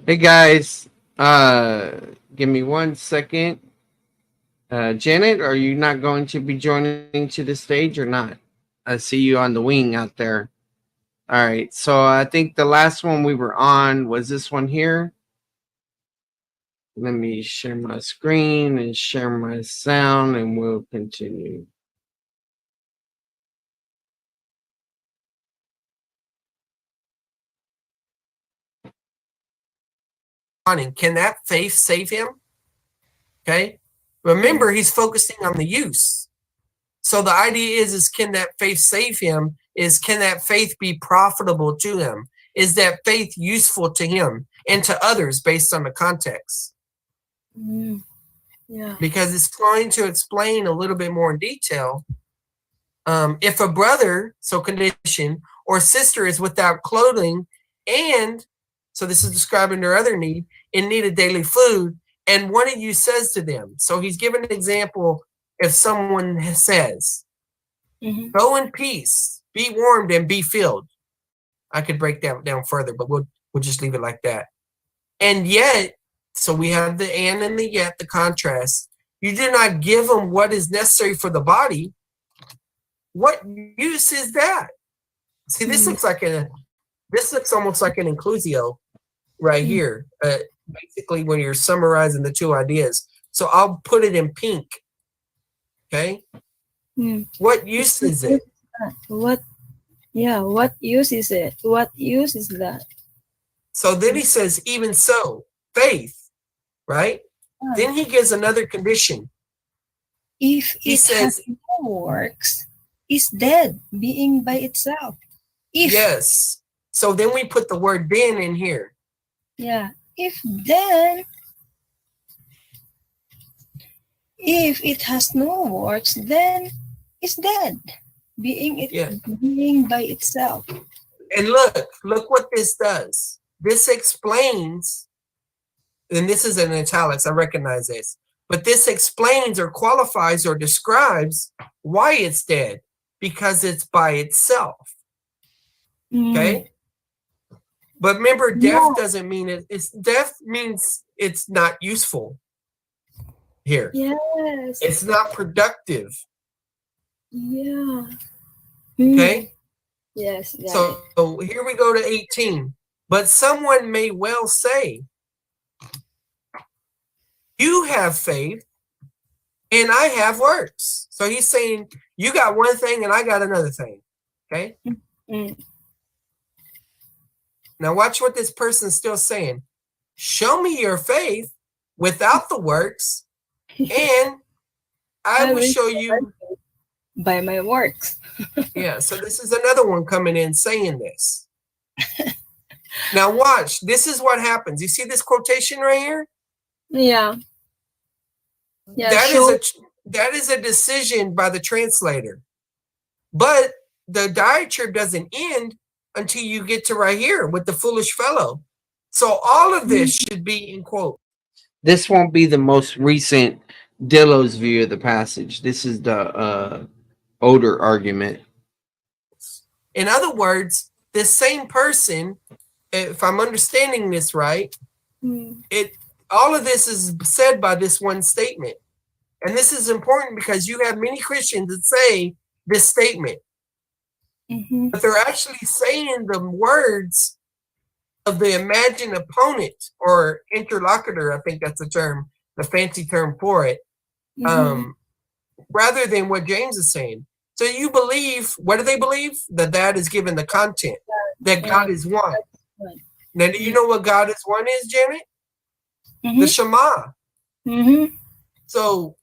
Hey guys, give me 1 second. Janet, are you not going to be joining to the stage or not? I see you on the wing out there. All right, so I think the last one we were on was this one here. Let me share my screen and share my sound, and we'll continue. Can that faith save him? Okay. Remember, he's focusing on the use. So the idea is can that faith save him? Can that faith be profitable to him? Is that faith useful to him and to others based on the context? Yeah. Because it's going to explain a little bit more in detail. If a brother, so condition, or sister is without clothing, and so this is describing their other need, in need of daily food, and one of you says to them, so he's given an example. If someone says, go in peace, be warmed and be filled. I could break that down further, but we'll just leave it like that. And yet, so we have the and the yet, the contrast. You do not give them what is necessary for the body. What use is that? See, this looks almost like an inclusio right here. Basically, when you're summarizing the two ideas. So I'll put it in pink. Okay. What use is it? What use is it? What use is that? So then he says, even so, faith, right? Then he gives another condition. If it has no works, is dead, being by itself. Yes. So then we put the word then in here. Yeah. If it has no works, then it's dead, being by itself. And look what this does. This explains, and this is in italics, I recognize this, but this explains or qualifies or describes why it's dead, because it's by itself. Okay? But remember, death doesn't mean it's death means it's not useful here. Yes. It's not productive. Yeah. Okay? Yes. So here we go to 18. But someone may well say, you have faith and I have works. So he's saying, you got one thing and I got another thing. Okay? Now watch what this person's still saying. Show me your faith without the works, and I will show you by my works. Yeah, so this is another one coming in saying this. Now watch, this is what happens. You see this quotation right here? Yeah. That is a decision by the translator. But the diatribe doesn't end until you get to right here with the foolish fellow. So all of this should be in quote. This won't be the most recent Dillo's view of the passage. This is the older argument. In other words, this same person, if I'm understanding this right, all of this is said by this one statement. And this is important because you have many Christians that say this statement. But they're actually saying the words of the imagined opponent or interlocutor, I think that's the term, the fancy term for it, rather than what James is saying. So you believe, what do they believe? That is given the content, that God is one. Now, do you know what God is one is, Janet? The Shema. So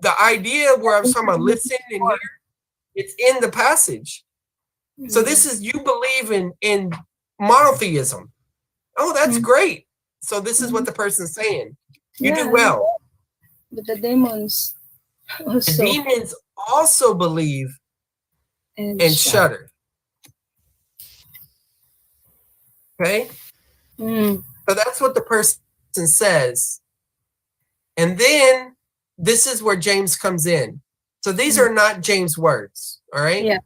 the idea where I'm talking about listen and hear, it's in the passage. So this is, you believe in monotheism. Oh, that's great. So this is what the person's saying. You do well. But the demons also. The demons also believe and shudder. Okay? So that's what the person says. And then this is where James comes in. So these are not James' words, all right? Yeah.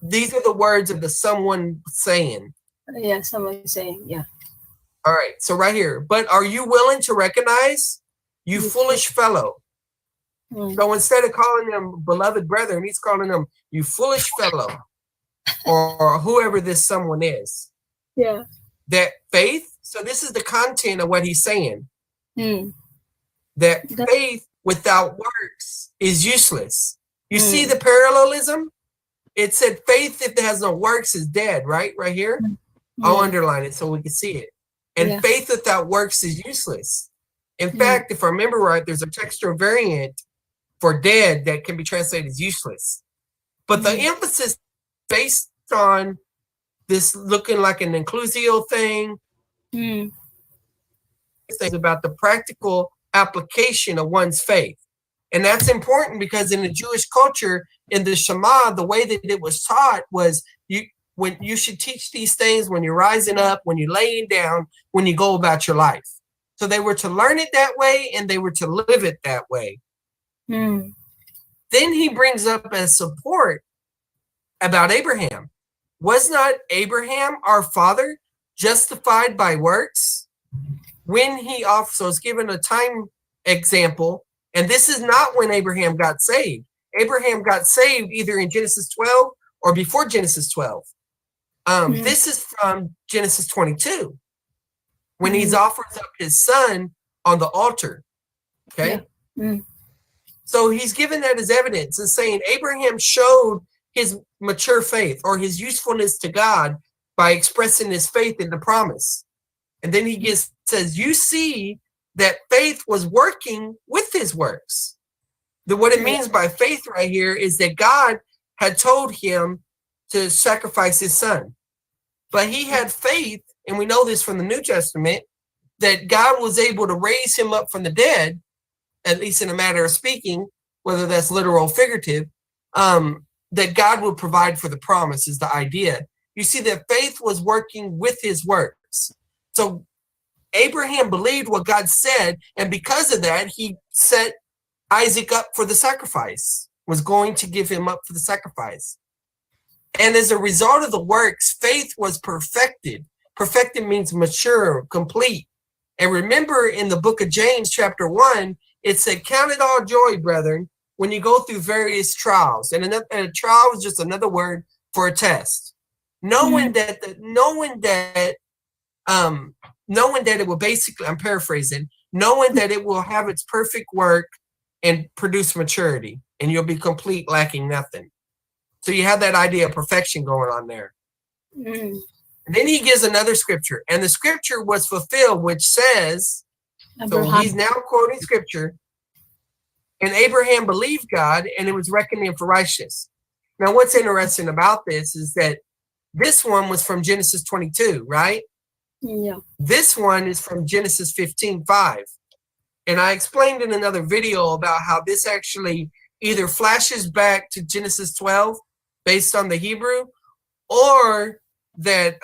These are the words of the someone saying. Yeah, someone saying, yeah. All right, so right here. But are you willing to recognize, you foolish fellow? So instead of calling them beloved brethren, he's calling them you foolish fellow, or whoever this someone is. Yeah. That faith, so this is the content of what he's saying. Mm. That faith without works is useless. You see the parallelism? It said faith, if it has no works, is dead, right? Right here. I'll underline it so we can see it. And faith without works is useless. In fact, if I remember right, there's a textual variant for dead that can be translated as useless. But the emphasis based on this looking like an inclusio thing, things about the practical application of one's faith. And that's important because in the Jewish culture, in the Shema, the way that it was taught was when you should teach these things when you're rising up, when you're laying down, when you go about your life. So they were to learn it that way and they were to live it that way. Then he brings up as support about Abraham. Was not Abraham, our father, justified by works? When he also is given a time example, and this is not when Abraham got saved. Abraham got saved either in Genesis 12 or before Genesis 12. This is from Genesis 22, when he offers up his son on the altar. Okay? So he's given that as evidence and saying Abraham showed his mature faith or his usefulness to God by expressing his faith in the promise. And then he says, you see that faith was working with his works. What it means by faith right here is that God had told him to sacrifice his son. But he had faith, and we know this from the New Testament, that God was able to raise him up from the dead, at least in a matter of speaking, whether that's literal or figurative, that God would provide for the promise is the idea. You see that faith was working with his works. So Abraham believed what God said, and because of that, he set Isaac up for the sacrifice, was going to give him up for the sacrifice. And as a result of the works, faith was perfected. Perfected means mature, complete. And remember in the book of James, chapter 1, it said, count it all joy, brethren, when you go through various trials. And a trial is just another word for a test. Knowing that it will basically, I'm paraphrasing, knowing that it will have its perfect work and produce maturity, and you'll be complete, lacking nothing. So you have that idea of perfection going on there. And then he gives another scripture, and the scripture was fulfilled, which says, so he's now quoting scripture, and Abraham believed God, and it was reckoned him for righteous. Now, what's interesting about this is that this one was from Genesis 22, right? Yeah. This one is from Genesis 15:5. And I explained in another video about how this actually either flashes back to Genesis 12 based on the Hebrew, or that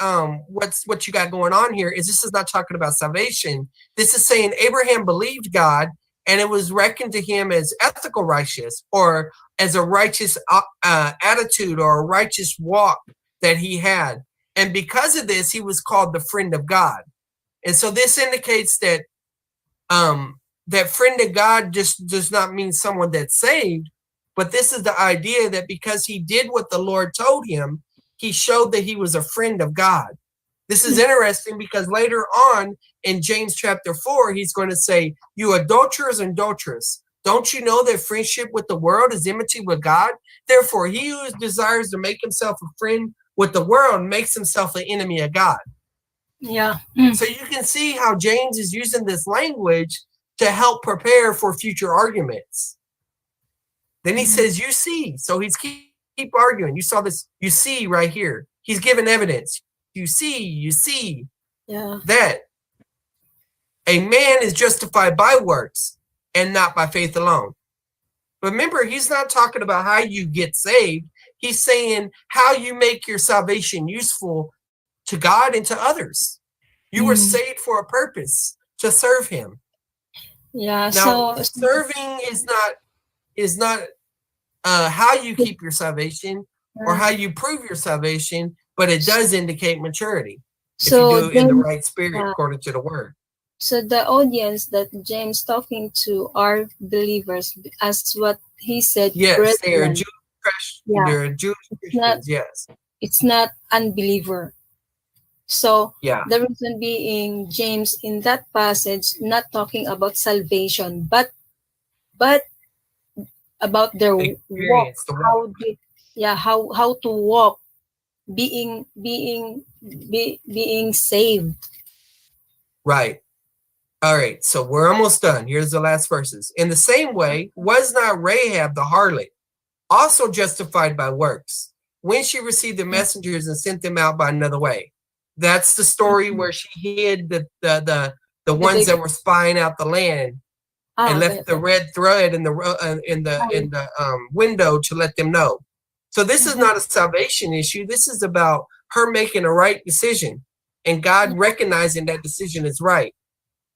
what you got going on here is this is not talking about salvation. This is saying Abraham believed God and it was reckoned to him as ethical righteous, or as a righteous attitude or a righteous walk that he had. And because of this, he was called the friend of God. And so this indicates that that friend of God just does not mean someone that's saved, but this is the idea that because he did what the Lord told him, he showed that he was a friend of God. This is interesting because later on in James chapter 4, he's going to say, you adulterers and adulteress, don't you know that friendship with the world is enmity with God? Therefore, he who desires to make himself a friend with the world makes himself an enemy of God. Yeah. So you can see how James is using this language to help prepare for future arguments. Then he says, you see. So he's keep arguing. You saw this, you see right here. He's giving evidence. You see that a man is justified by works and not by faith alone. But remember, he's not talking about how you get saved. He's saying how you make your salvation useful to God and to others. You were saved for a purpose, to serve him. Yeah. Now, So serving is not how you keep your salvation or how you prove your salvation, but it does indicate maturity. if you So do it in the then, right spirit according to the word. so the audience that James talking to are believers, as what he said, Yes, they are brethren. Jewish. Yeah, They're Jewish not Christians. Yes. it's not unbeliever. So Yeah. the reason being James in that passage not talking about salvation, but about their walk, Experience the how walk. they, yeah, how to walk, being saved. Right. All right. So we're almost done. Here's the last verses. In the same way, was not Rahab the harlot also justified by works when she received the messengers and sent them out by another way? That's the story where she hid the ones that were spying out the land and left the red thread in the window to let them know. So this is not a salvation issue. This is about her making a right decision and God recognizing that decision is right.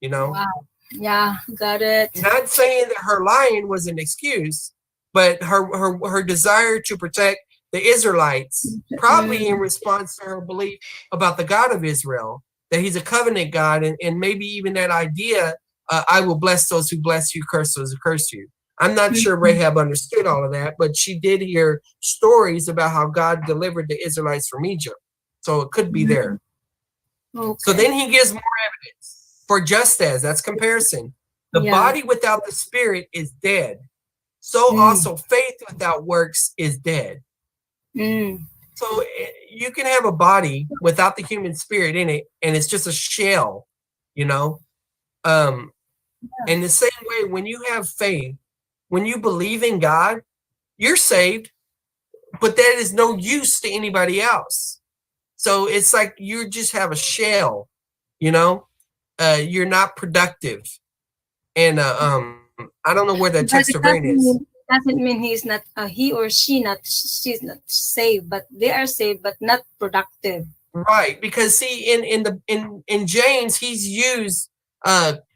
You know, Wow. Yeah, got it. not saying that her lying was an excuse, but her desire to protect the Israelites, probably in response to her belief about the God of Israel, that he's a covenant God, and maybe even that idea, I will bless those who bless you, curse those who curse you. I'm not sure Rahab understood all of that, but she did hear stories about how God delivered the Israelites from Egypt. So it could be there. Okay. So then he gives more evidence. For just as, that's comparison, the body without the spirit is dead. So also faith without works is dead. So you can have a body without the human spirit in it, and it's just a shell, you know? In the same way, when you have faith, when you believe in God, you're saved, but that is no use to anybody else. So it's like you just have a shell, you know? You're not productive. And I don't know where the text of rain is. Doesn't mean he's not he or she's not saved, but they are saved but not productive. Right, because see, in James, he's used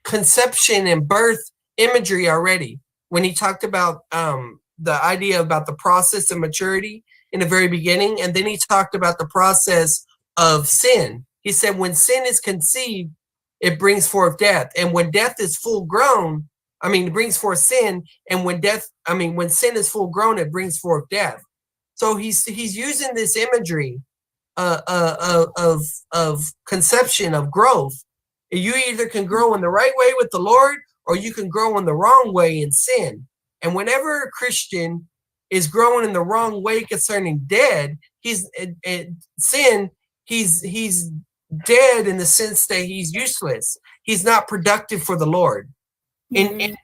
conception and birth imagery already when he talked about the idea about the process of maturity in the very beginning, and then he talked about the process of sin. He said when sin is conceived, it brings forth death, and when death is full grown, it brings forth sin, and when sin is full grown, it brings forth death. So he's using this imagery of conception, of growth. You either can grow in the right way with the Lord, or you can grow in the wrong way in sin. And whenever a Christian is growing in the wrong way concerning dead, he's dead in the sense that he's useless. He's not productive for the Lord. In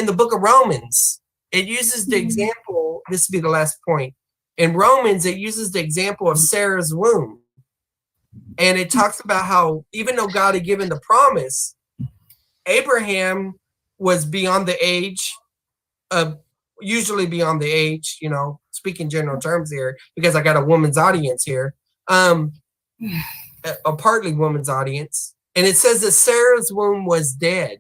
the book of Romans, it uses the example, this will be the last point. In Romans, it uses the example of Sarah's womb. And it talks about how even though God had given the promise, Abraham was beyond the age, usually beyond the age, speaking general terms here, because I got a woman's audience here, a partly woman's audience. And it says that Sarah's womb was dead,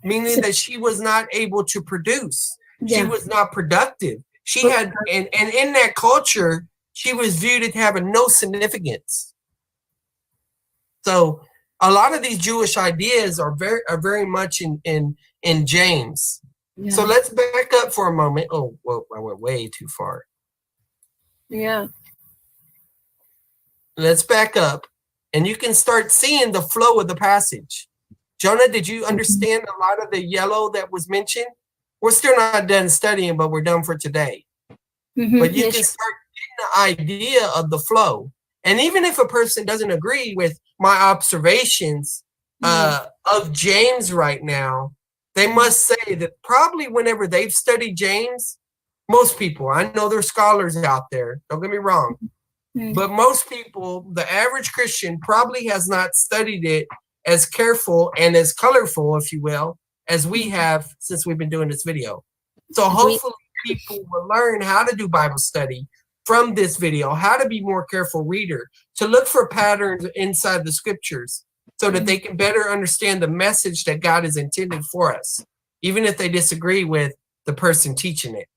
meaning that she was not able to produce. She was not productive. She had, and in that culture, she was viewed as having no significance. So a lot of these Jewish ideas are very much in James. Yeah. So let's back up for a moment. Oh, whoa, I went way too far. Yeah. Let's back up, and you can start seeing the flow of the passage. Jonah, did you understand a lot of the yellow that was mentioned? We're still not done studying, but we're done for today. But you can start getting the idea of the flow. And even if a person doesn't agree with my observations of James right now, they must say that probably whenever they've studied James, most people, I know there's scholars out there, don't get me wrong, but most people, the average Christian probably has not studied it as careful and as colorful, if you will, as we have since we've been doing this video. So hopefully people will learn how to do Bible study from this video, how to be more careful reader, to look for patterns inside the scriptures so that they can better understand the message that God has intended for us, even if they disagree with the person teaching it.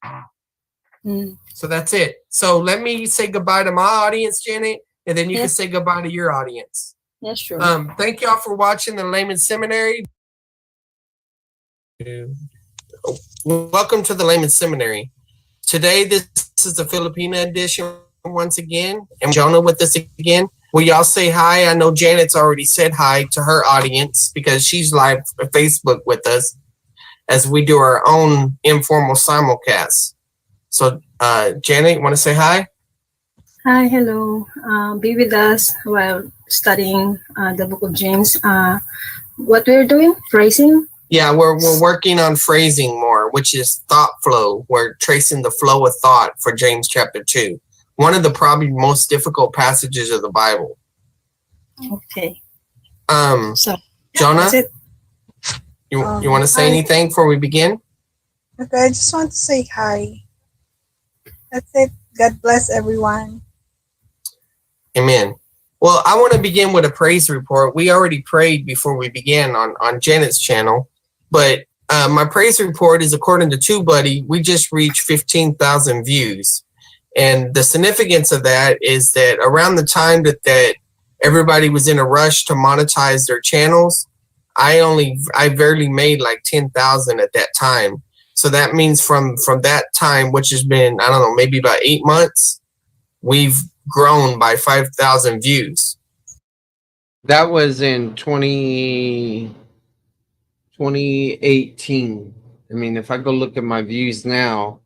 So that's it. So let me say goodbye to my audience, Janet. and then you can Yes. say goodbye to your audience. Yes, sure. Thank y'all for watching the Layman Seminary. Welcome to the Layman Seminary. Today, this is the Filipina edition once again, and Jonah with us again. Will y'all say hi? I know Janet's already said hi to her audience because she's live on Facebook with us as we do our own informal simulcast. So, Janet, you want to say hi? Hi, hello. Be with us while studying the book of James. What we're doing? Phrasing? Yeah, we're working on phrasing more, which is thought flow. We're tracing the flow of thought for James chapter 2. One of the probably most difficult passages of the Bible. Okay. So, Jonah, that's it. you want to say Hi. anything before we begin? Okay, I just want to say hi. That's it. God bless everyone. Amen. Well, I want to begin with a praise report. We already prayed before we began on Janet's channel, but my praise report is according to TubeBuddy, we just reached 15,000 views. And the significance of that is that around the time that everybody was in a rush to monetize their channels, I barely made like 10,000 at that time. So that means from that time, which has been, I don't know, maybe about 8 months, we've grown by 5,000 views. That was in 2018. I mean, if I go look at my views now,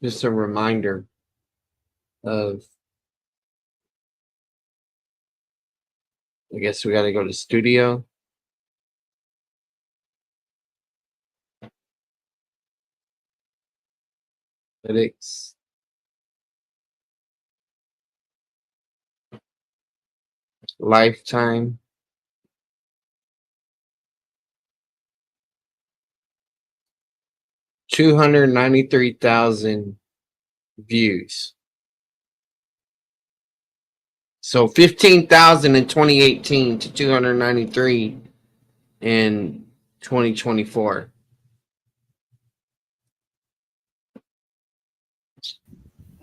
just a reminder of, I guess we got to go to studio. Analytics. Lifetime. $293,000 views. So 15,000 in 2018 to 293 in 2024.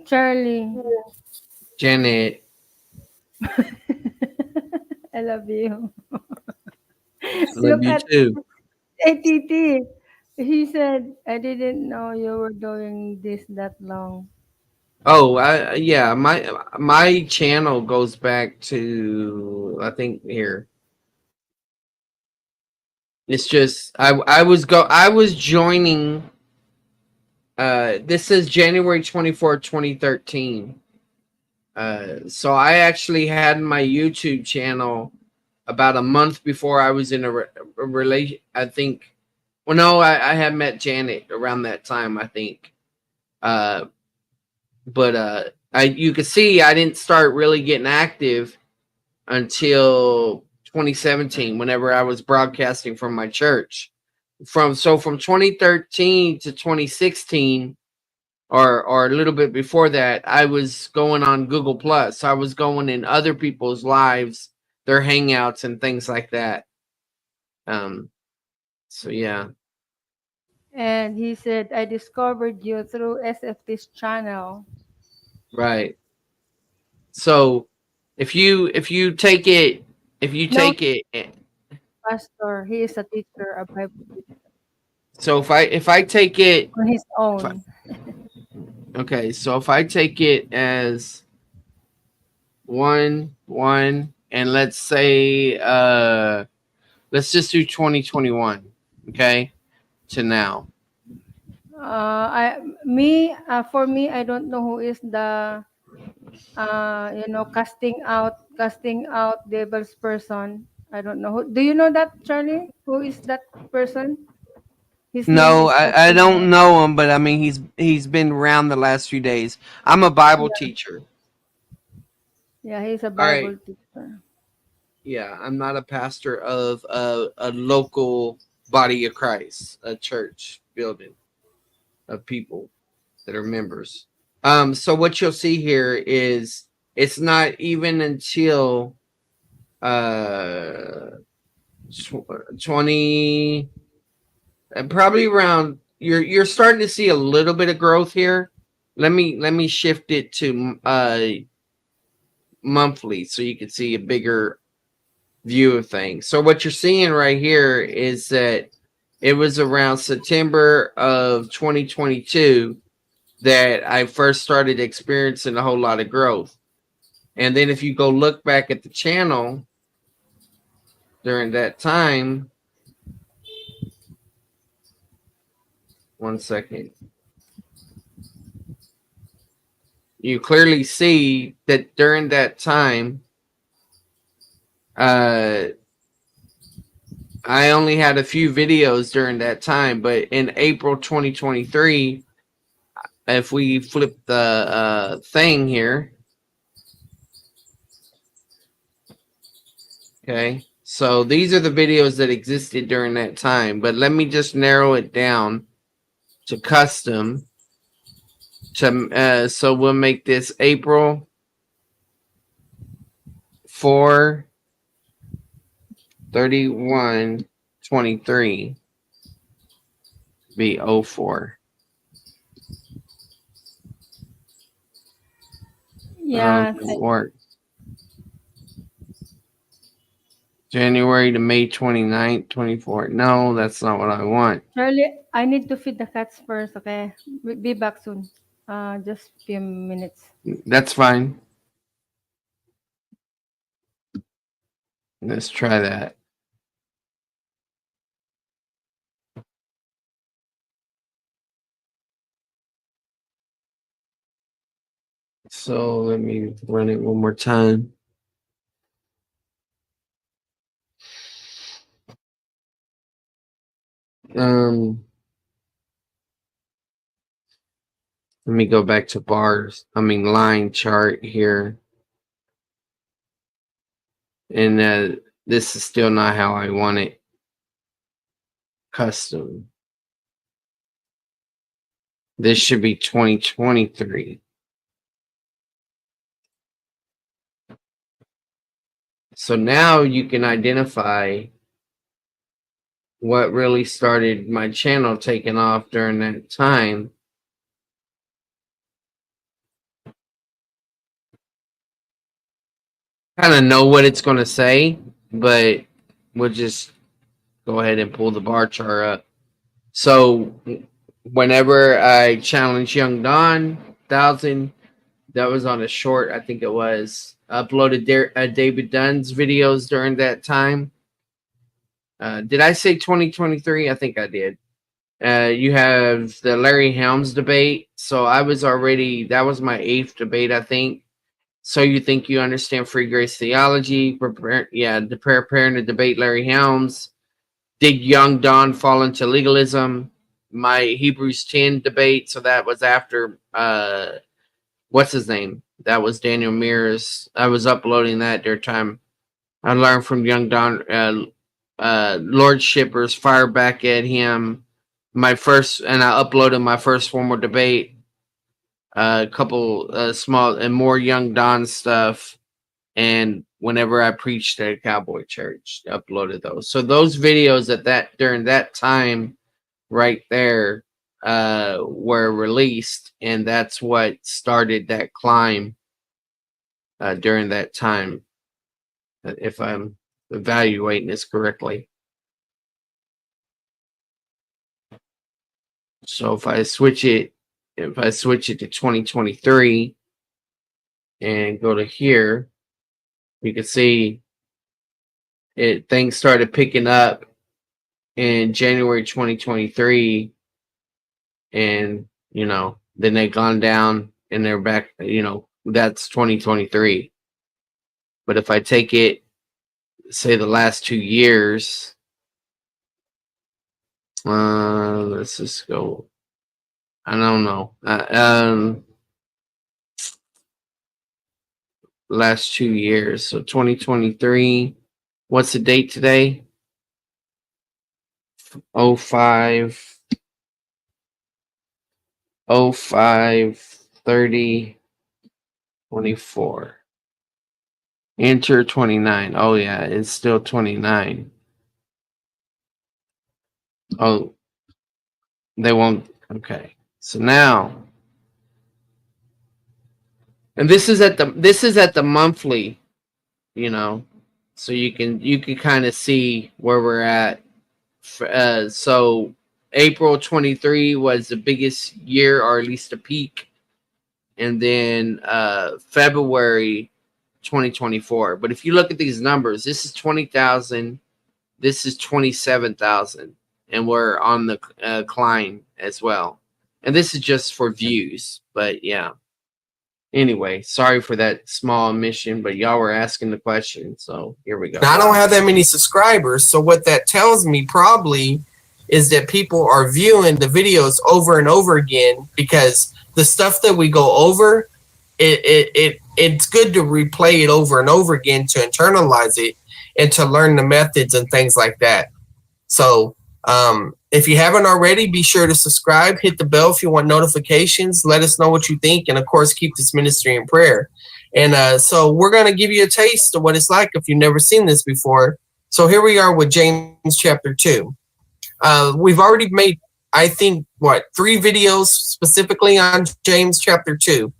Charlie, Janet, I love you. love Look you at too. ATT. He said, I didn't know you were doing this that long. Oh, yeah, my channel goes back to, I think, here. It's just I was joining. This is January 24th, 2013. So I actually had my YouTube channel about a month before I was in a relation. I think. Well, no, I had met Janet around that time, I think. But you can see I didn't start really getting active until 2017, whenever I was broadcasting from my church. From 2013 to 2016, or a little bit before that, I was going on Google Plus. I was going in other people's lives, their hangouts and things like that. So yeah. And he said, I discovered you through SFT's channel. Right. So if you take it, Pastor, he is a teacher, a Bible teacher so if I take it, on his own. okay, so if I take it as one, and let's say let's just do 2021, okay, to now. For me, I don't know who is the casting out devil's person. I don't know. Do you know that, Charlie? Who is that person? His name No, is I casting don't out. know him, but I mean he's been around the last few days. I'm a Bible teacher. Yeah, he's a All right. Bible teacher. Yeah, I'm not a pastor of a local body of Christ, a church building of people that are members. So what you'll see here is it's not even until 20, probably around. You're starting to see a little bit of growth here. Let me shift it to monthly so you can see a bigger view of things. So what you're seeing right here is that it was around September of 2022 that I first started experiencing a whole lot of growth. And then if you go look back at the channel during that time, one second, you clearly see that during that time, I only had a few videos during that time, but in April 2023, if we flip the thing here, okay, so these are the videos that existed during that time, but let me just narrow it down to custom. So we'll make this April 4/31/23 be 04. Yeah, Work. January to May 29th, 24. No, that's not what I want. Charlie, I need to feed the cats first, okay? Be back soon. Just few minutes. That's fine. Let's try that. So let me run it one more time. Let me go back to line chart here. And this is still not how I want it. Custom. This should be 2023. So now you can identify what really started my channel taking off during that time. Kind of know what it's going to say, but we'll just go ahead and pull the bar chart up. So whenever I challenged Young Don 1000, that was on a short, I think it was, uploaded David Dunn's videos during that time. Did I say 2023? I think I did. You have the Larry Helms debate. So I was already, that was my 8th debate, I think. So you think you understand free grace theology? Preparing to debate Larry Helms. Did Young Don fall into legalism? My Hebrews 10 debate. So that was after, what's his name? That was Daniel Mears. I was uploading that their time. I learned from Young Don, Lord Shippers, fire back at him. And I uploaded my first formal debate. A couple small and more Young Don stuff, and whenever I preached at a cowboy church, uploaded those. So those videos during that time, right there, were released, and that's what started that climb during that time. If I'm evaluating this correctly. So if I switch it to 2023 and go to here, you can see things started picking up in January 2023, and then they gone down and they're back. That's 2023. But if I take it, say the last 2 years, let's just go. I don't know. Last 2 years. So 2023. What's the date today? 05 30 24. Enter 29. Oh yeah, it's still 29. Oh, they won't. Okay. So now, and this is at the monthly, you know, so you can kind of see where we're at. So April 23 was the biggest year, or at least a peak, and then February 2024. But if you look at these numbers, this is 20,000, this is 27,000, and we're on the climb as well. And this is just for views, but yeah. Anyway, sorry for that small omission, but y'all were asking the question, so here we go. Now, I don't have that many subscribers, so what that tells me probably is that people are viewing the videos over and over again, because the stuff that we go over, it's good to replay it over and over again to internalize it and to learn the methods and things like that. So if you haven't already, be sure to subscribe, hit the bell if you want notifications, let us know what you think, and of course, keep this ministry in prayer. And so we're going to give you a taste of what it's like if you've never seen this before. So here we are with James chapter 2. We've already made, I think, 3 videos specifically on James chapter 2,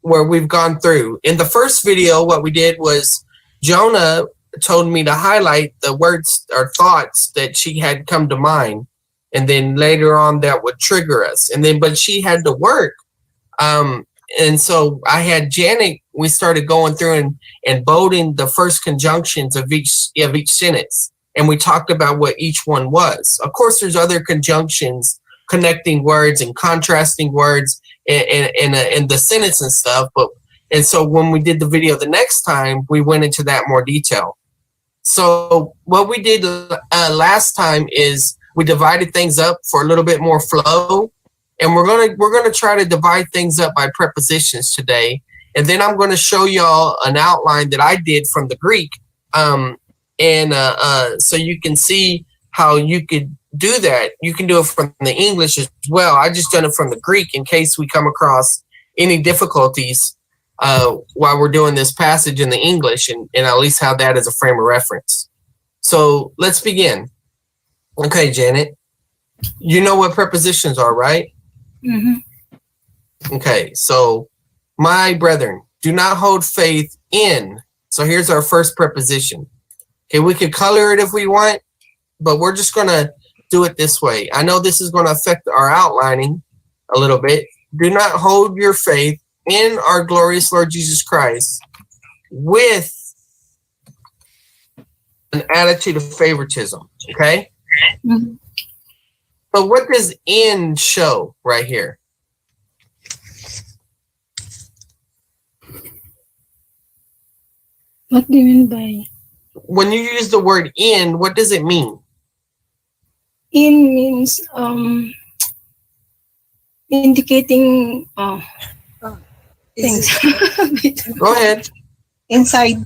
where we've gone through. In the first video, what we did was Jonah told me to highlight the words or thoughts that she had come to mind, and then later on that would trigger us, and then but she had to work, and so I had Janet, we started going through and bolding the first conjunctions of each sentence, and we talked about what each one was. Of course, there's other conjunctions, connecting words and contrasting words in the sentence and stuff, and so when we did the video the next time, we went into that more detail. So what we did last time is we divided things up for a little bit more flow, and we're gonna try to divide things up by prepositions today, and then I'm going to show y'all an outline that I did from the Greek, so you can see how you could do that. You can do it from the English as well. I just done it from the Greek in case we come across any difficulties while we're doing this passage in the English, and at least have that as a frame of reference. So let's begin. Okay, Janet, you know what prepositions are, right? Okay, so my brethren, do not hold faith in. So here's our first preposition. Okay, we could color it if we want, but we're just going to do it this way. I know this is going to affect our outlining a little bit. Do not hold your faith in our glorious Lord Jesus Christ with an attitude of favoritism, okay? So what does in show right here? What do you mean by When you use the word in, what does it mean? in? Means indicating things. Go ahead. Inside.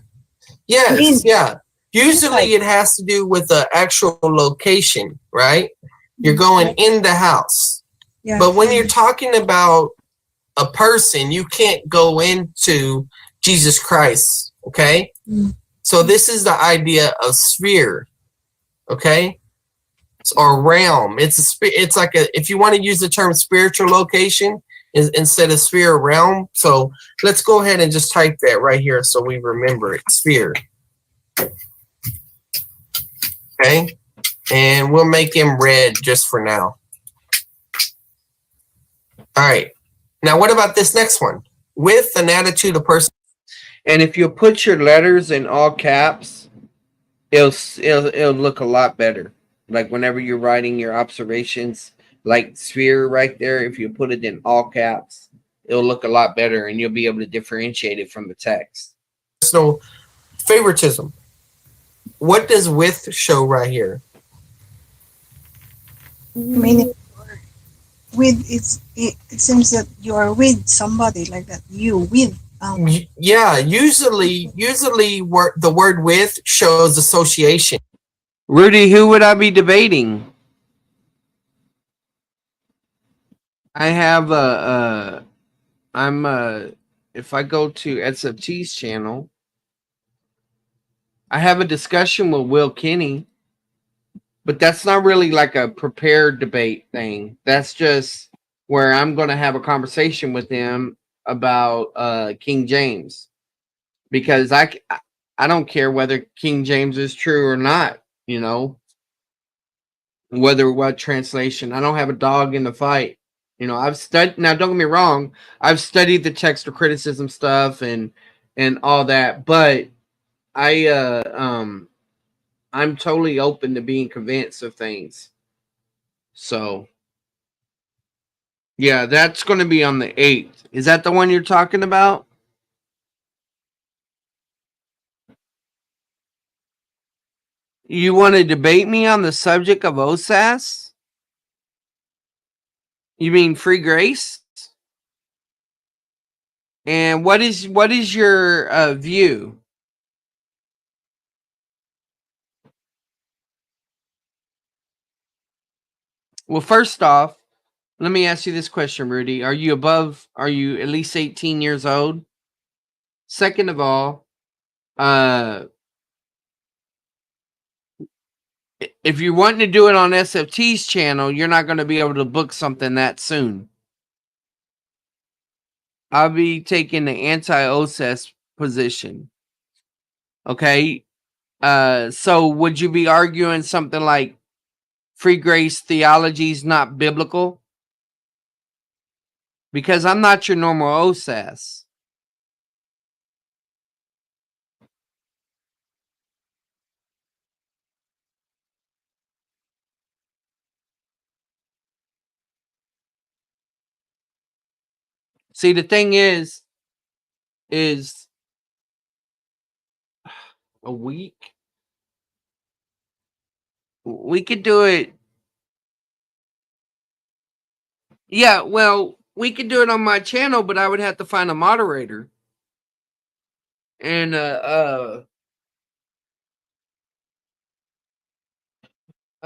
Yes, In. yeah. Usually it has to do with the actual location, right? You're going in the house. Yeah. But when you're talking about a person, you can't go into Jesus Christ, okay? So this is the idea of sphere, okay? Or realm. It's like if you want to use the term spiritual location instead of sphere, realm. So let's go ahead and just type that right here so we remember it. Sphere. Okay? And we'll make him red just for now. All right. Now, what about this next one? With an attitude of person. And if you put your letters in all caps, it'll look a lot better. Like whenever you're writing your observations, like sphere right there, if you put it in all caps, it'll look a lot better, and you'll be able to differentiate it from the text. So, favoritism. What does with show right here? Meaning with it seems that you are with somebody like that. You with Yeah, usually the word with shows association. Rudy, who would I be debating? I have if I go to SFT's channel, I have a discussion with Will Kinney. but that's not really like a prepared debate thing. That's just where I'm going to have a conversation with him about King James, because I don't care whether King James is true or not, you know, whether what translation. I don't have a dog in the fight. You know, I've studied, now don't get me wrong, I've studied the textual criticism stuff and all that, but I I'm totally open to being convinced of things. So yeah, that's going to be on the 8th. Is that the one you're talking about? You want to debate me on the subject of OSAS? You mean free grace? And what is your view? Well, first off, let me ask you this question, Rudy. Are you at least 18 years old? Second of all, if you're wanting to do it on SFT's channel, you're not going to be able to book something that soon. I'll be taking the anti-OSAS position. Okay. So would you be arguing something like free grace theology is not biblical? Because I'm not your normal OSAS. See, the thing is a week. We could do it. Yeah, well, we could do it on my channel, but I would have to find a moderator. And I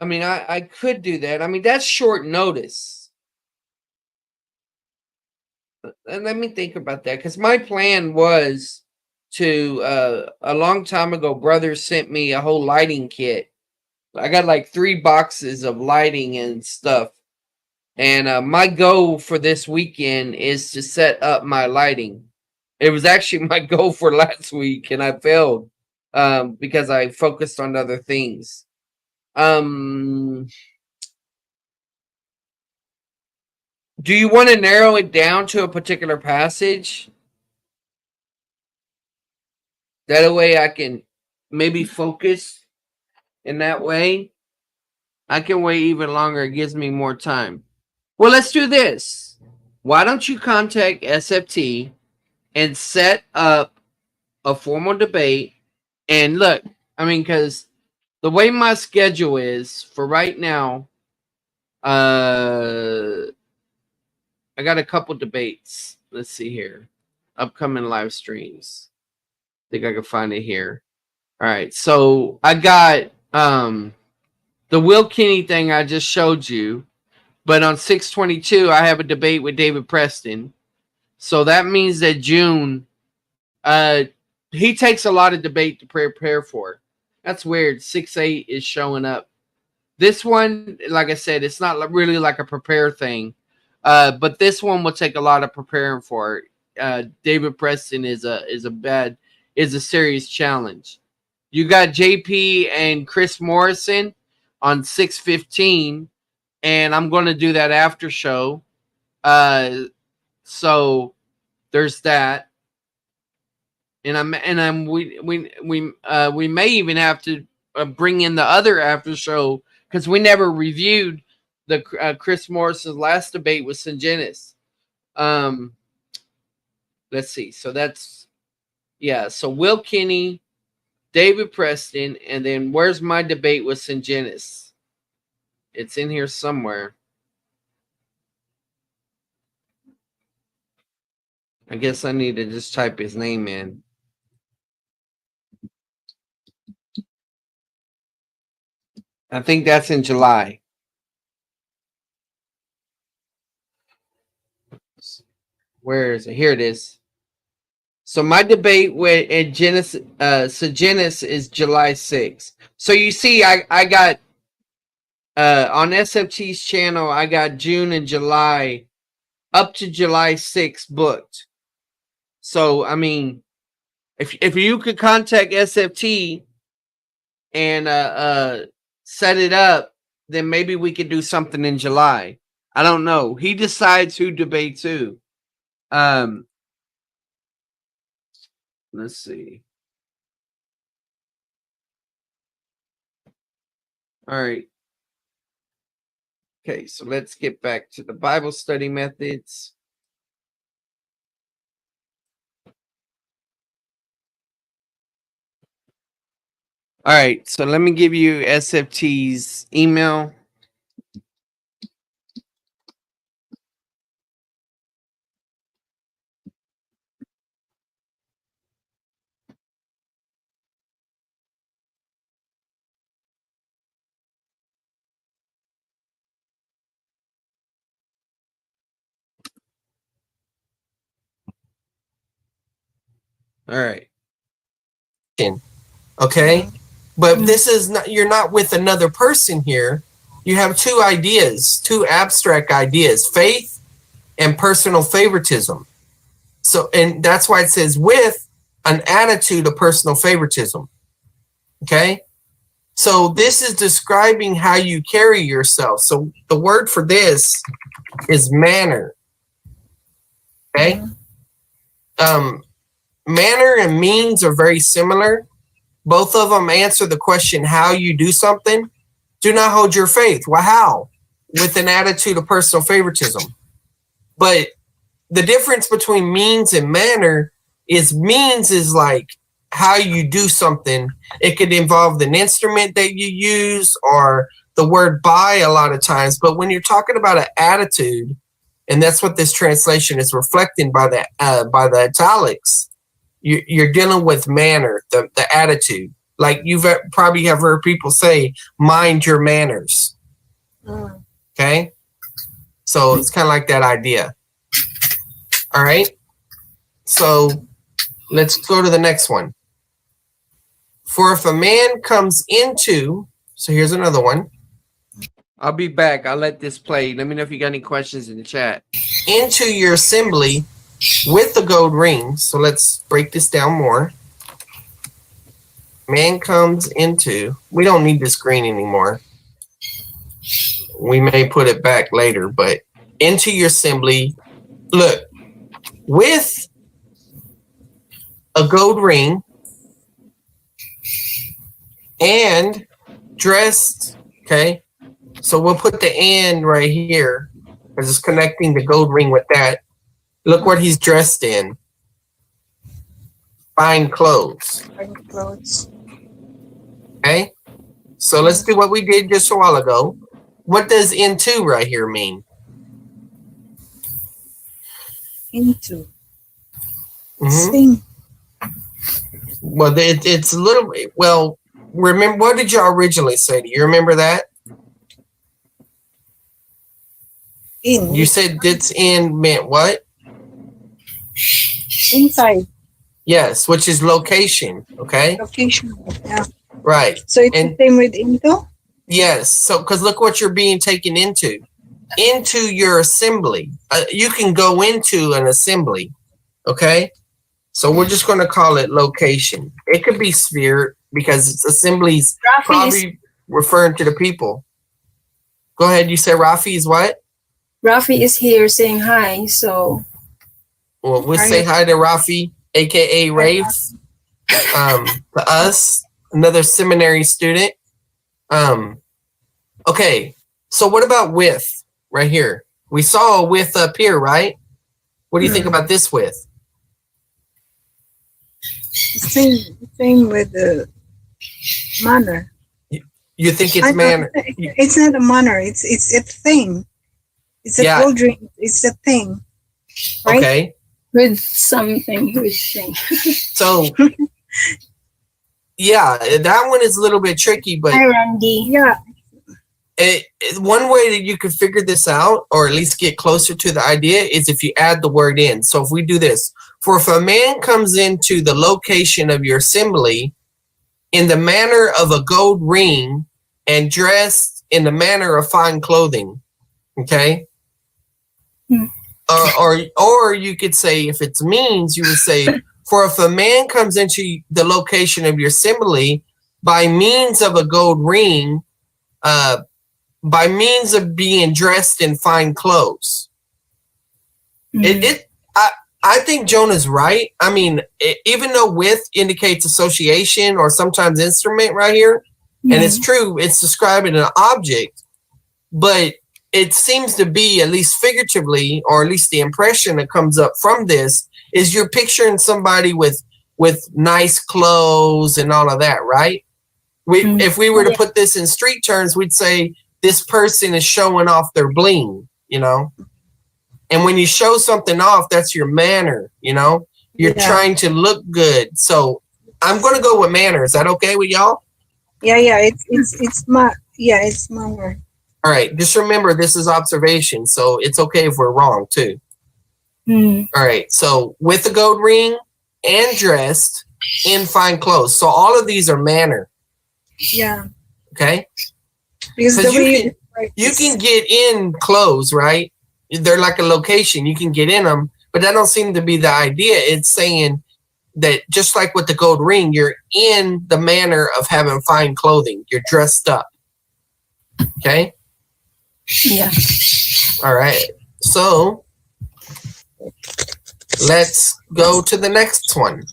mean, I could do that. I mean, that's short notice. And let me think about that, because my plan was to a long time ago, brother sent me a whole lighting kit. I got like 3 boxes of lighting and stuff. And my goal for this weekend is to set up my lighting. It was actually my goal for last week, and I failed because I focused on other things. Do you want to narrow it down to a particular passage? That way I can maybe focus in that way. I can wait even longer. It gives me more time. Well, let's do this. Why don't you contact SFT and set up a formal debate? And look, I mean, because the way my schedule is for right now, I got a couple debates. Let's see here. Upcoming live streams. I think I can find it here. All right. So I got the Will Kinney thing I just showed you. But on 6/22, I have a debate with David Preston. So that means that June, he takes a lot of debate to prepare for. That's weird. 6/8 is showing up. This one, like I said, it's not really like a prepare thing. But this one will take a lot of preparing for it. David Preston is a serious challenge. You got JP and Chris Morrison on 6/15, and I'm going to do that after show. So there's that, and we may even have to bring in the other after show, because we never reviewed the Chris Morrison's last debate with Syngenis. Let's see. So that's, yeah. So Will Kinney, David Preston, and then where's my debate with Syngenis? It's in here somewhere. I guess I need to just type his name in. I think that's in July. Where is it? Here it is. So my debate with Syngenis is July 6th. So you see, I got on SFT's channel, I got June and July, up to July 6th booked. So, I mean, if you could contact SFT and set it up, then maybe we could do something in July. I don't know. He decides who debates who. Let's see. All right. Okay, so let's get back to the Bible study methods. All right, so let me give you SFT's email. All right. Okay, but this is not, you're not with another person here. You have two ideas, two abstract ideas, faith and personal favoritism. So, and that's why it says with an attitude of personal favoritism. Okay, so this is describing how you carry yourself. So the word for this is manner. Okay, manner and means are very similar. Both of them answer the question how you do something. Do not hold your faith. Well, how? With an attitude of personal favoritism. But the difference between means and manner is means is like how you do something. It could involve an instrument that you use or the word by a lot of times. But when you're talking about an attitude, and that's what this translation is reflecting by the italics, you're dealing with manner, the attitude. Like you've probably have heard people say, mind your manners. Okay? So it's kind of like that idea. All right? So let's go to the next one. For if a man comes into, so here's another one. I'll be back. I'll let this play. Let me know if you got any questions in the chat. Into your assembly with the gold ring. So let's break this down more. Man comes into, we don't need this green anymore. We may put it back later, but into your assembly, look, with a gold ring and dressed, okay? So we'll put the and right here because it's connecting the gold ring with that. Look what he's dressed in. Fine clothes. Fine clothes. Okay? So let's do what we did just a while ago. What does into right here mean? Into. Mhm. Thing. Well, it's a little, well, remember, what did y'all originally say? Do you remember that? In. You said it's in meant what? Inside. Yes, which is location. Okay? Location. Yeah. Right. So it's And- the same with into? Yes. So, because look what you're being taken into. Into your assembly. You can go into an assembly. Okay? So we're just going to call it location. It could be sphere because it's assemblies Rafi is, probably referring to the people. Go ahead. You said Rafi is what? Rafi is here saying hi, so Well, we'll say hi to Rafi, aka Rafe. To us, another seminary student. Okay, so what about with right here? We saw a with up here, right? What do you think about this with? Same with the manner. You think I it's don't- manner? It's not a manner. It's a thing. It's a Yeah. gold ring. It's a thing. Right? Okay, with something, with thing. so yeah, that one is a little bit tricky, but Hi, Randy. Yeah. one way that you could figure this out, or at least get closer to the idea, is if you add the word in. So if we do this, for if a man comes into the location of your assembly in the manner of a gold ring and dressed in the manner of fine clothing. Okay. Hmm. Or you could say, if it's means, you would say, for if a man comes into the location of your assembly by means of a gold ring, by means of being dressed in fine clothes. I think Jonah's right. I mean, even though with indicates association or sometimes instrument right here, and it's true, it's describing an object, but it seems to be, at least figuratively, or at least the impression that comes up from this, is you're picturing somebody with nice clothes and all of that, right? If we were to put this in street terms, we'd say this person is showing off their bling, you know? And when you show something off, that's your manner, you know? You're trying to look good. So I'm going to go with manner. Is that okay with y'all? Yeah, it's manner. All right. Just remember, this is observation. So it's okay if we're wrong too. Mm. All right. So with the gold ring and dressed in fine clothes. So all of these are manner. Yeah. Okay. Because the way you can get in clothes, right? They're like a location. You can get in them, but that don't seem to be the idea. It's saying that just like with the gold ring, you're in the manner of having fine clothing. You're dressed up. Okay? Yeah. All right. So let's go to the next one.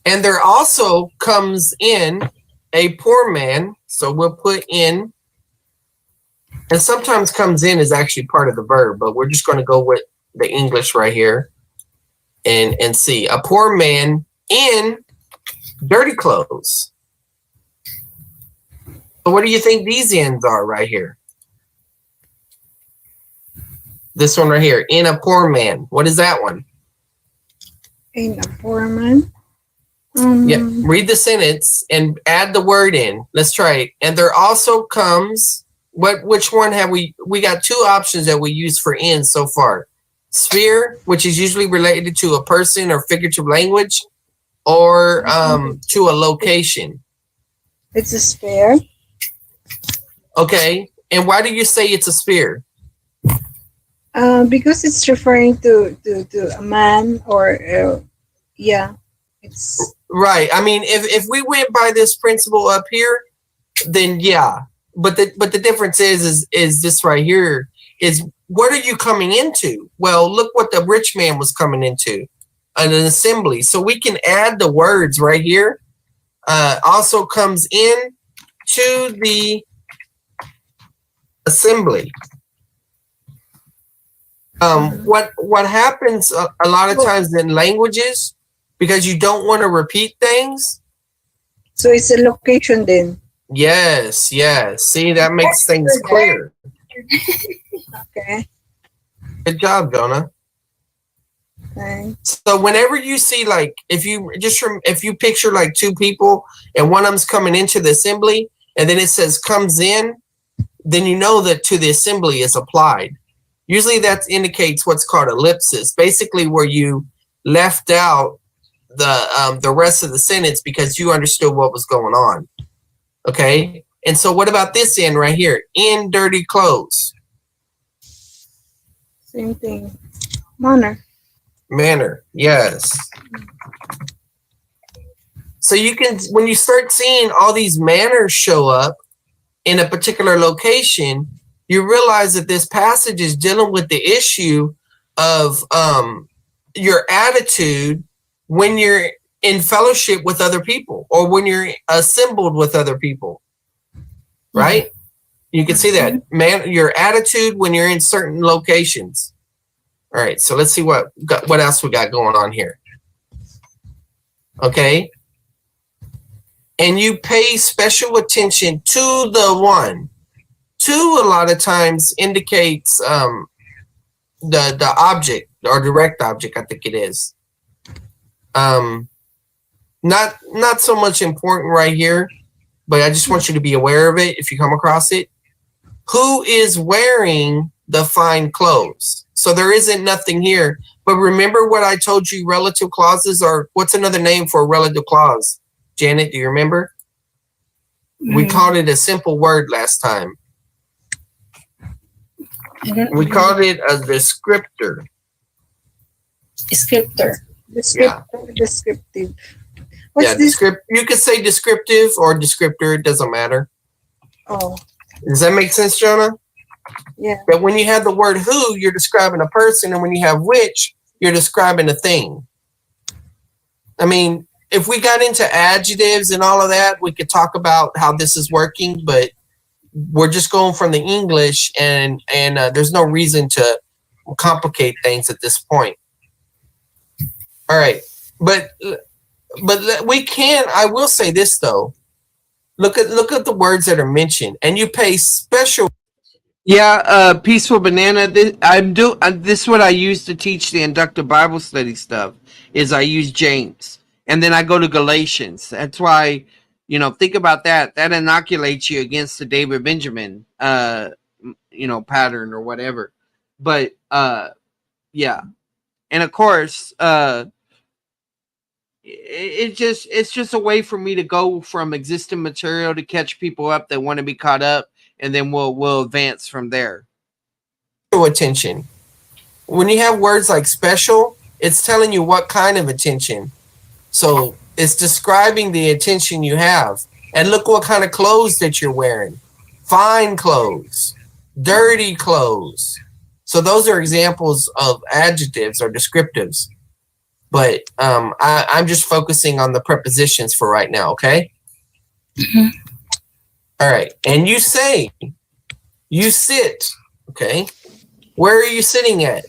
And there also comes in a poor man. So we'll put in, and sometimes comes in is actually part of the verb, but we're just going to go with the English right here and see. A poor man in dirty clothes. So what do you think these ends are right here? This one right here, in a poor man. What is that one? in a poor man. Yeah, read the sentence and add the word in. Let's try it. And there also comes, which one have we got two options that we use for in so far. Sphere, which is usually related to a person or figurative language, or to a location. It's a sphere. Okay. And why do you say it's a sphere? Because it's referring to a man or yeah, it's Right. I mean, if we went by this principle up here, then yeah. But the difference is this right here is, what are you coming into? Well, look what the rich man was coming into, an assembly. So we can add the words right here. Also comes in to the assembly. What happens a lot of times in languages, because you don't want to repeat things. so it's a location then. Yes. See, that makes things clear. Okay. Good job, Jonah. Thanks. So whenever you see, like, if you picture like two people and one of them's coming into the assembly and then it says comes in, then you know that to the assembly is applied. Usually that indicates what's called ellipsis, basically where you left out the rest of the sentence because you understood what was going on. Okay? And so what about this end right here? In dirty clothes. Same thing. Manner, yes. So you can, when you start seeing all these manners show up in a particular location, you realize that this passage is dealing with the issue of your attitude when you're in fellowship with other people or when you're assembled with other people, right? You can see that, your attitude when you're in certain locations. All right, so let's see what else we got going on here. Okay. And you pay special attention to the one. To a lot of times indicates the object or direct object, I think it is. Not so much important right here, but I just want you to be aware of it if you come across it. Who is wearing the fine clothes? So there isn't nothing here. But remember what I told you relative clauses are. What's another name for a relative clause? Janet, do you remember? We called it a simple word last time. We called it a descriptor. Scriptor. Descriptive. What's Yeah, this? you could say descriptive or descriptor. It doesn't matter. Oh, Does that make sense, Jonah? yeah. That when you have the word who, you're describing a person, and when you have which, you're describing a thing. I mean, if we got into adjectives and all of that, we could talk about how this is working, but we're just going from the English, and there's no reason to complicate things at this point. All right, but we can. I will say this though. Look at the words that are mentioned, and you pay special. Yeah, Peaceful Banana. This is what I use to teach the inductive Bible study stuff. Is I use James, and then I go to Galatians. That's why, think about that. That inoculates you against the David Benjamin, pattern or whatever. But yeah, and of course, it's just a way for me to go from existing material to catch people up that want to be caught up. And then we'll advance from there. Attention. When you have words like special, it's telling you what kind of attention. So it's describing the attention you have. And look what kind of clothes that you're wearing. Fine clothes, dirty clothes. So those are examples of adjectives or descriptives. But I'm just focusing on the prepositions for right now, okay? Mhm. All right. And you say, you sit, okay? Where are you sitting at?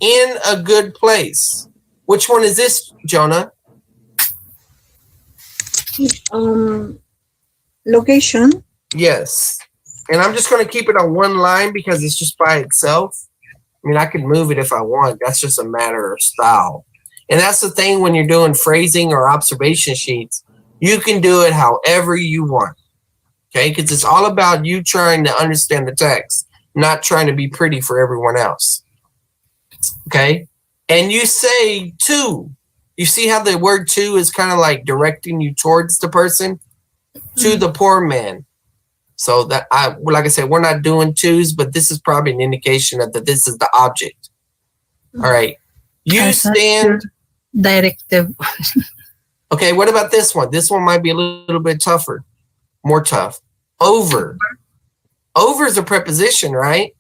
In a good place. Which one is this, Jonah? Location. Yes. And I'm just going to keep it on one line because it's just by itself. I mean, I can move it if I want. That's just a matter of style. And that's the thing when you're doing phrasing or observation sheets. You can do it however you want. Okay, because it's all about you trying to understand the text, not trying to be pretty for everyone else. Okay, and you say to. You see how the word to is kind of like directing you towards the person, to the poor man. So that like I said, we're not doing twos, but this is probably an indication that this is the object. All right, you stand. Directive. Okay, what about this one? This one might be a little bit tougher. More tough. Over. Over is a preposition, right?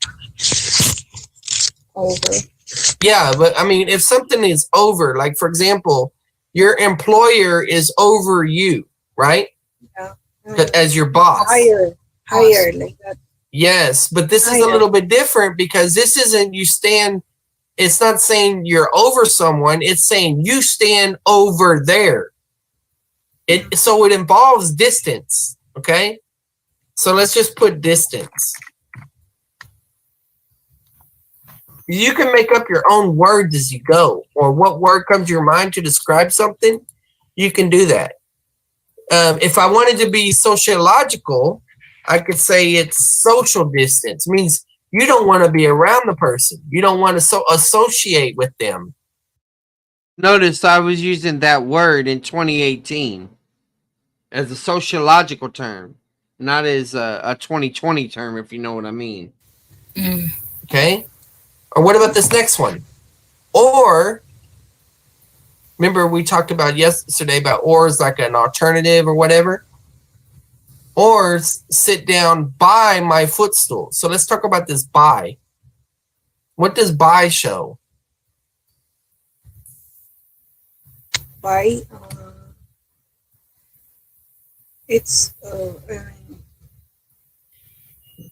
Over. Yeah, but I mean, if something is over, like for example, your employer is over you, right? Yeah. As your boss. Higher like that. Yes, but this is a Higher. little bit different because this isn't you stand. It's not saying you're over someone. It's saying you stand over there. So it involves distance. Okay, so let's just put distance. You can make up your own words as you go, or what word comes to your mind to describe something, you can do that. If I wanted to be sociological, I could say it's social distance. It means you don't want to be around the person. You don't want to associate with them. Notice I was using that word in 2018 as a sociological term, not as a 2020 term, if you know what I mean. Okay? Or what about this next one? Or, remember we talked about yesterday about or is like an alternative or whatever? Or sit down by my footstool. So let's talk about this by. What does by show? By it's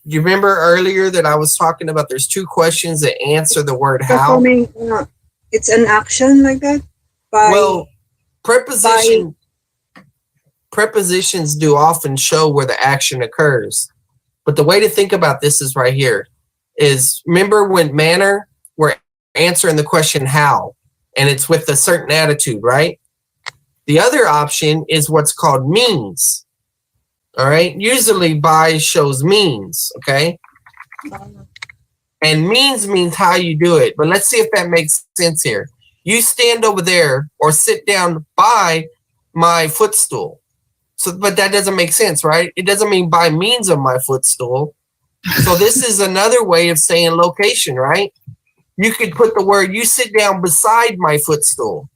You remember earlier that I was talking about there's two questions that answer the word how? performing. It's an action like that. By Well, prepositions do often show where the action occurs. But the way to think about this is right here. Is remember when manner, we're answering the question how, and it's with a certain attitude, right? The other option is what's called means. All right. Usually by shows means, okay? And means how you do it. But let's see if that makes sense here. You stand over there or sit down by my footstool. So, but that doesn't make sense, right? It doesn't mean by means of my footstool. So this is another way of saying location, right? You could put the word, you sit down beside my footstool.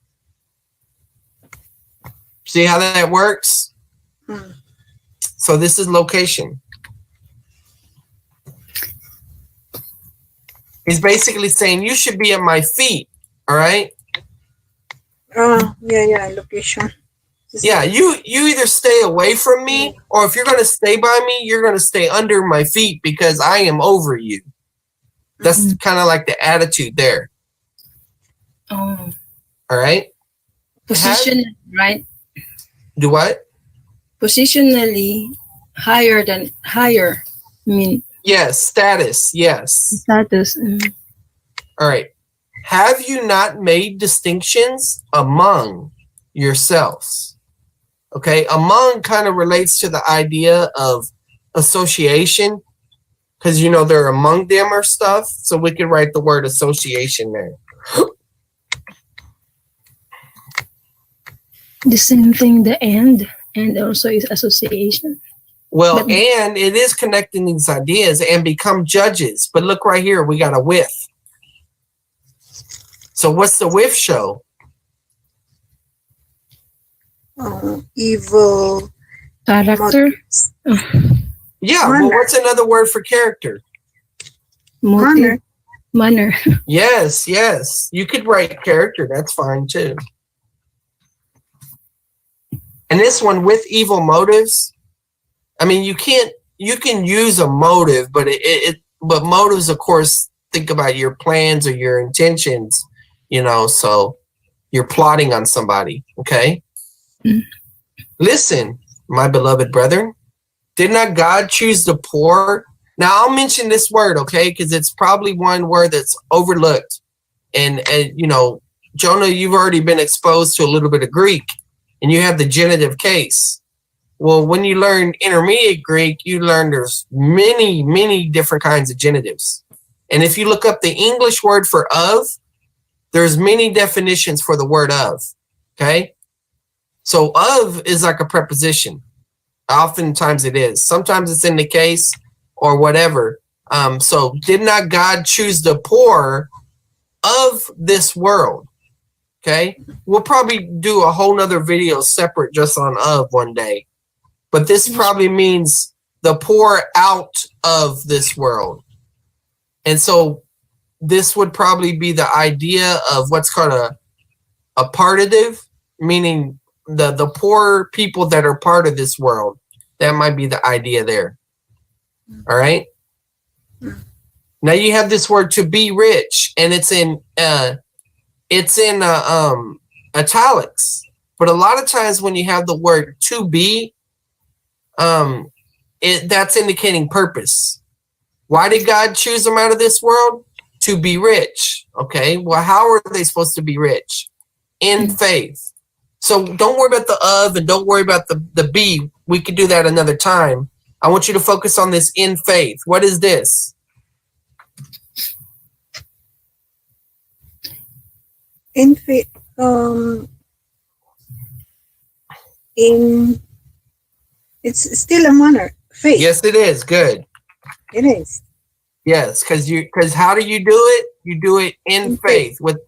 See how that works? Mm. So this is location. He's basically saying you should be at my feet, all right? Yeah, location. Yeah, you either stay away from me, or if you're going to stay by me, you're going to stay under my feet because I am over you. That's kind of like the attitude there. Oh, All right? position, right? Do what? Positionally higher. I mean, Yes, status. Yes. status. All right. Have you not made distinctions among yourselves? Okay. Among kind of relates to the idea of association because, you know, they're among them or stuff. So we could write the word association there. The same thing, the and also is association. Well, But- and it is connecting these ideas and become judges. But look right here, we got a with. So what's the with show? Evil. Character, Yeah, well, Manner. what's another word for character? motive, manner. Yes, yes. You could write character. That's fine too. And this one with evil motives. I mean, you can use a motive, but but motives, of course, think about your plans or your intentions, you know, so you're plotting on somebody. Okay. Mm. Listen, my beloved brethren, did not God choose the poor? Now I'll mention this word, okay, because it's probably one word that's overlooked. And you know, Jonah, you've already been exposed to a little bit of Greek, and you have the genitive case. Well, when you learn intermediate Greek, you learn there's many, many different kinds of genitives. And if you look up the English word for of, there's many definitions for the word of. Okay. So of is like a preposition. Oftentimes it is. Sometimes it's in the case or whatever. So did not God choose the poor of this world? Okay. We'll probably do a whole nother video separate just on of one day. But this probably means the poor out of this world. And so this would probably be the idea of what's called a partitive, meaning the poor people that are part of this world. That might be the idea there. All right. Now you have this word to be rich, and it's in italics. But a lot of times when you have the word to be, that's indicating purpose. Why did God choose them out of this world? To be rich. Okay. Well, how are they supposed to be rich? In faith. So don't worry about the of and don't worry about the be. We could do that another time. I want you to focus on this in faith. What is this? In faith. It's still a manner. Faith. Yes, it is. Good. It is. Yes, because how do you do it? You do it in faith with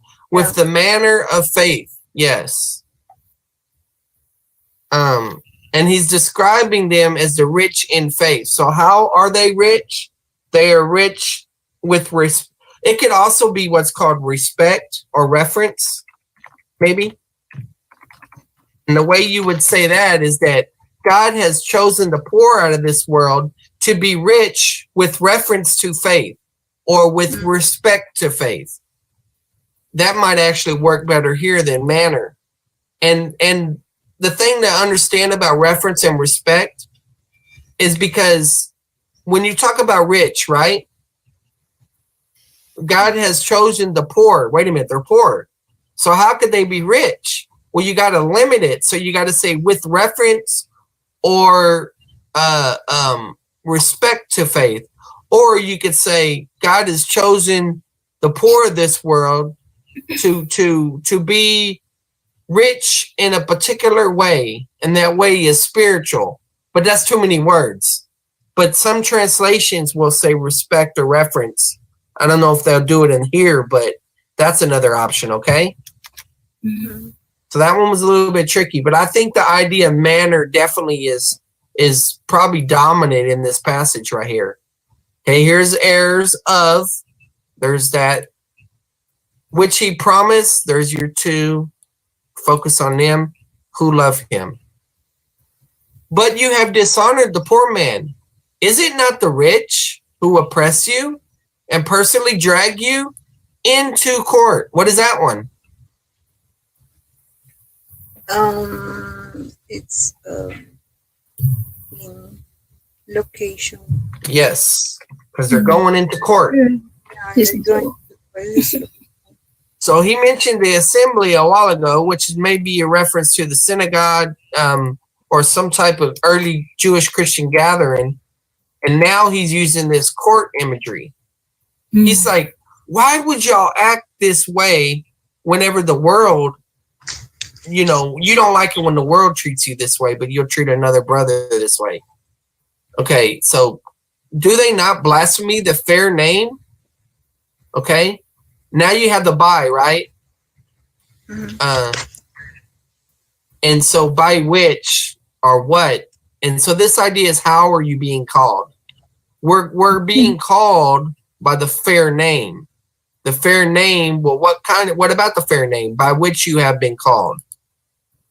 the manner of faith. Yes. And he's describing them as the rich in faith. So how are they rich? They are rich with it could also be what's called respect or reference, maybe. And the way you would say that is that God has chosen the poor out of this world to be rich with reference to faith or with respect to faith. That might actually work better here than manner. And the thing to understand about reference and respect is because when you talk about rich, right? God has chosen the poor. Wait a minute, they're poor. So how could they be rich? Well, you got to limit it. So you got to say with reference or respect to faith. Or you could say God has chosen the poor of this world to be rich in a particular way, and that way is spiritual. But that's too many words. But some translations will say respect or reference. I don't know if they'll do it in here, but that's another option, okay? Mhm. So that one was a little bit tricky, but I think the idea of manner definitely is probably dominant in this passage right here. Okay, here's heirs of, there's that, which he promised, there's your two, focus on them who love him. But you have dishonored the poor man. Is it not the rich who oppress you and personally drag you into court? What is that one? It's in location. Yes, because they're going into court. Yeah, Yes. they're going to So he mentioned the assembly a while ago, which is maybe a reference to the synagogue or some type of early Jewish Christian gathering. And now he's using this court imagery. Mm. He's like, why would y'all act this way whenever the world, you know, you don't like it when the world treats you this way, but you'll treat another brother this way. Okay, so do they not blaspheme the fair name? Okay, now you have the by, right? Mhm. And so by which or what? And so this idea is, how are you being called? We're being called by the fair name. The fair name, well, what about the fair name? By which you have been called.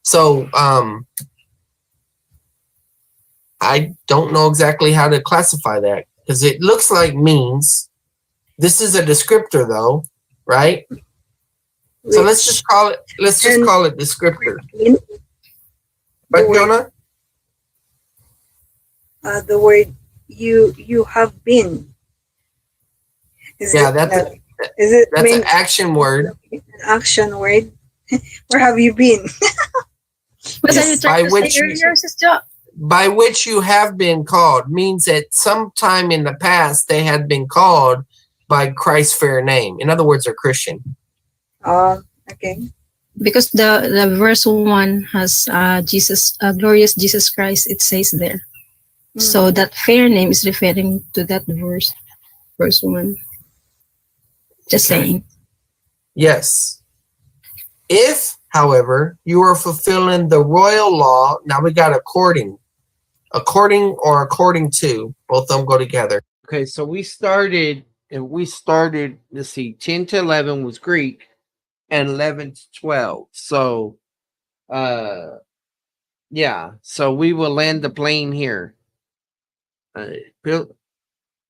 So I don't know exactly how to classify that, because it looks like means. This is a descriptor though, right? So let's just call it descriptor. In But word. Jonah? the word you have been. Is Yeah, it, that's is it that's mean an action word. an action word? Where have you been? What are you Yes, trying by to which say you- earlier, Sister? By which you have been called means that sometime in the past they had been called by Christ's fair name. In other words, they're Christian. Okay. Because the verse 1 has Jesus, glorious Jesus Christ, it says there. So that fair name is referring to that verse 1. Just Okay. saying. Yes. If, however, you are fulfilling the royal law, now we got according or according to, both of them go together. Okay, so we started, let's see, 10 to 11 was Greek and 11 to 12. So, yeah, so we will land the plane here.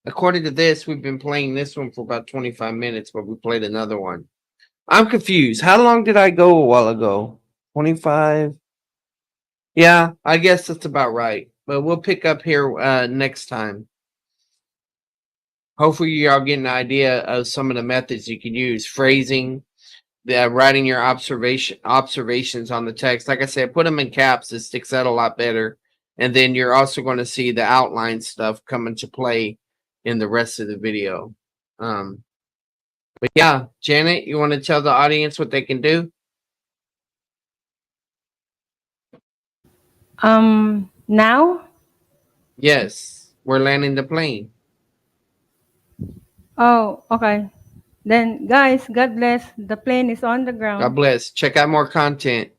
According to this, we've been playing this one for about 25 minutes, but we played another one. I'm confused. How long did I go a while ago? 25? Yeah, I guess that's about right. But we'll pick up here next time. Hopefully y'all get an idea of some of the methods you can use. Phrasing, writing your observations on the text. Like I said, put them in caps. It sticks out a lot better. And then you're also going to see the outline stuff come into play in the rest of the video. But yeah, Janet, you want to tell the audience what they can do? Now? Yes, we're landing the plane. Oh, okay. Then, guys, God bless. The plane is on the ground. God bless. Check out more content.